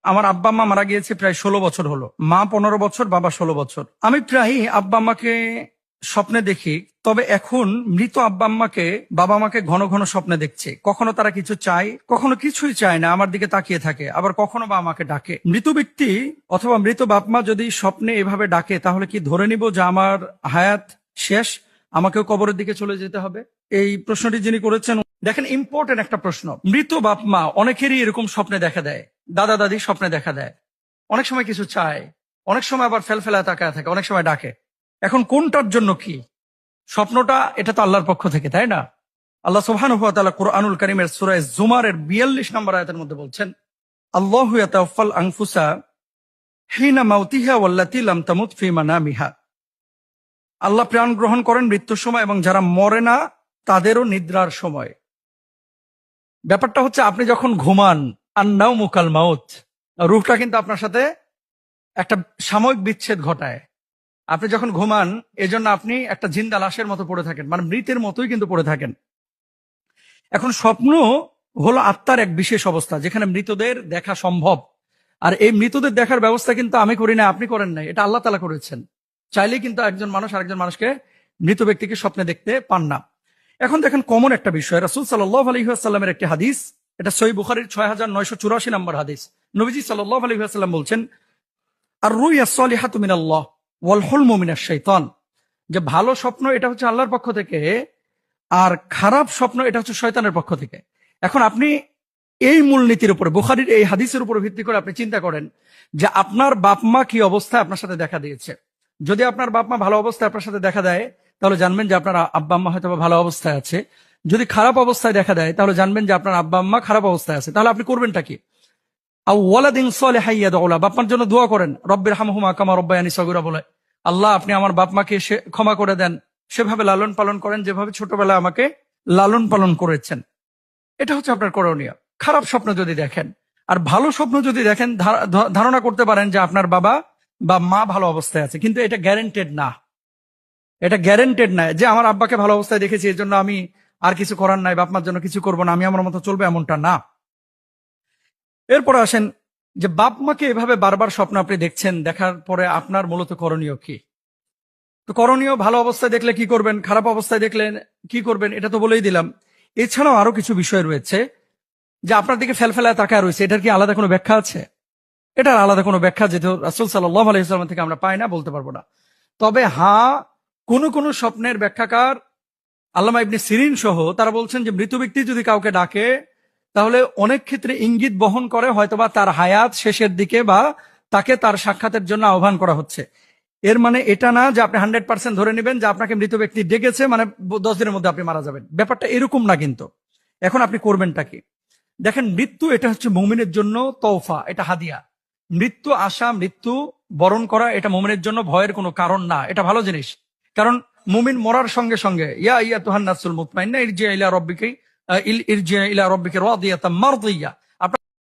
আমার আব্বা আম্মা মারা গিয়েছে প্রায় 16 বছর হলো। মা 15 বছর, বাবা 16 বছর। আমি প্রায়ই আব্বা আম্মাকে স্বপ্নে দেখি। তবে এখন মৃত আব্বা আম্মাকে বাবা মাকে ঘন ঘন স্বপ্নে দেখছে। কখনো তারা কিছু চায়, কখনো কিছুই চায় না, আমার দিকে তাকিয়ে থাকে। আবার কখনো বা আমাকে ডাকে। মৃত ব্যক্তি অথবা মৃত বাপ মা যদি স্বপ্নে এভাবে ডাকে, তাহলে কি ধরে নিব যে আমার হায়াত শেষ, আমাকেও কবরের দিকে চলে যেতে হবে? এই প্রশ্নটি যিনি করেছেন, দেখেন ইম্পর্টেন্ট একটা প্রশ্ন। মৃত বাপ মা অনেকেরই এরকম স্বপ্নে দেখা দেয়, দাদা দাদি স্বপ্নে দেখা দেয়, অনেক সময় কিছু চায়, অনেক সময় আবার ফেলফেলা তাকায় থাকে, অনেক সময় ডাকে। এখন কোনটার জন্য কি স্বপ্নটা? এটা তো আল্লাহর পক্ষ থেকে, তাই না? আল্লাহ সুবহানাহু ওয়া তাআলা কুরআনুল কারীমের সূরা জুমারের 42 নম্বর আয়াতের মধ্যে বলছেন, আল্লাহু ইয়াতাওয়াফাল আনফুসা হিনা মাউতিহা ওয়াল্লাতী লাম তামুত ফি মানামিহা। আল্লাহ প্রাণ গ্রহণ করেন মৃত্যুর সময় এবং যারা মরে না তাদেরও নিদ্রার সময়। ব্যাপারটা হচ্ছে, আপনি যখন ঘুমান, আন্নাউমু কাল মাউত, রূহটা কিন্তু আপনার সাথে একটা সাময়িক বিচ্ছেদ ঘটায়। আপনি যখন ঘুমান, এজন্য আপনি একটা জিন্দা লাশের মতো পড়ে থাকেন, মানে মৃতের মতোই কিন্তু পড়ে থাকেন। এখন স্বপ্ন হলো আত্মার এক বিশেষ অবস্থা, যেখানে মৃতদের দেখা সম্ভব। আর এই মৃতদের দেখার ব্যবস্থা কিন্তু আমি করি না, আপনি করেন নাই, এটা আল্লাহ তাআলা করেছেন। চাইলেই কিন্তু একজন মানুষ আরেকজন মানুষকে, মৃত ব্যক্তিকে স্বপ্নে দেখতে পান না। এখন দেখেন কমন একটা বিষয়, রাসূল সাল্লাল্লাহু আলাইহি ওয়াসাল্লামের একটি হাদিস, এটা সহিহ বুখারীর 6984 নম্বর হাদিস। নবীজি সাল্লাল্লাহু আলাইহি ওয়াসাল্লাম বলছেন, আর রুইয়া সলিহাতু মিনাল্লাহ ওয়াল হুলমু মিনাশ শাইতান, যে ভালো স্বপ্ন এটা হচ্ছে আল্লাহর পক্ষ থেকে, আর খারাপ স্বপ্ন এটা হচ্ছে শয়তানের পক্ষ থেকে। এখন আপনি এই মূলনীতির উপরে, বুখারীর এই হাদিসের উপর ভিত্তি করে আপনি চিন্তা করেন যে আপনার বাপ মা কি অবস্থায় আপনার সাথে দেখা দিয়েছে। যদি আপনার বাপ মা ভালো অবস্থায় আপনার সাথে দেখা দেয়, তাহলে জানবেন যে আপনার আব্বা আম্মা হয়তো ভালো অবস্থায় আছে। যদি খারাপ অবস্থায় দেখা দেয়, তাহলে জানবেন যে আপনার আব্বা আম্মা খারাপ অবস্থায় আছে। তাহলে আপনি করবেনটা কি? আও ওয়ালাদিন সালিহান ইয়াদউ লা, বাপ মার জন্য দোয়া করেন, রব্বির হামহুমা কামা রব্বায়ানি সগীরা, বলে আল্লাহ আপনি আমার বাপ মাকে ক্ষমা করে দেন, সেভাবে লালন পালন করেন যেভাবে ছোটবেলায় আমাকে লালন পালন করেছেন। এটা হচ্ছে আপনার করণীয়। খারাপ স্বপ্ন যদি দেখেন, আর ভালো স্বপ্ন যদি দেখেন, ধারণা করতে পারেন যে আপনার বাবা বা মা ভালো অবস্থায় আছে, কিন্তু এটা গ্যারান্টেড না। এটা গ্যারান্টেড না যে আমার আব্বাকে ভালো অবস্থায় দেখেছি, এর জন্য আমি আর কিছু করার নাই, বাপ মার জন্য কিছু করবো না, আমি আমার মতো চলবো, এমনটা না। এরপরে আসেন যে বাপ মাকে এভাবে বারবার স্বপ্ন আপনি দেখছেন, দেখার পরে আপনার মূলত করণীয় কি? তো করণীয়, ভালো অবস্থায় দেখলে কি করবেন, খারাপ অবস্থায় দেখলে কি করবেন, এটা তো বলেই দিলাম। এছাড়াও আরো কিছু বিষয় রয়েছে, যে আপনার দিকে ফেলফেলায় তাকায় রয়েছে, এটার কি আলাদা কোনো ব্যাখ্যা আছে? এটার আলাদা কোনো ব্যাখ্যা যেহেতু রাসূল সাল্লাল্লাহু আলাইহি ওয়াসাল্লাম থেকে আমরা পাই না, বলতে পারবো না। তবে হ্যাঁ, কোন স্বপ্নের ব্যাখ্যাকার আল্লামা ইবনে সিরিন সহ তারা বলছেন যে মৃত ব্যক্তি যদি কাউকে ডাকে, তাহলে অনেক ক্ষেত্রে ইঙ্গিত বহন করে হয়তোবা তার হায়াত শেষের দিকে, বা তাকে তার সাক্ষাতের জন্য আহ্বান করা হচ্ছে। এর মানে এটা না যে আপনি 100% ধরে নেবেন যে আপনাকে মৃত ব্যক্তি ডেকেছে মানে 10 দিনের মধ্যে আপনি মারা যাবেন, ব্যাপারটা এরকম না কিন্তু। এখন আপনি করবেনটা কি? দেখেন, মৃত্যু এটা হচ্ছে মুমিনের জন্য তওফা, এটা হাদিয়া। মৃত্যু আসা, মৃত্যু বরণ করা, এটা মুমিনের জন্য ভয়ের কোনো কারণ না, এটা ভালো জিনিস। কারণ মুমিন মরার সঙ্গে সঙ্গে ইয়া আইয়াতুহান নাসুল মুতমাইন্না ইরজিআ ইলা রাব্বিকা রাদিয়াতাম মারদিয়া,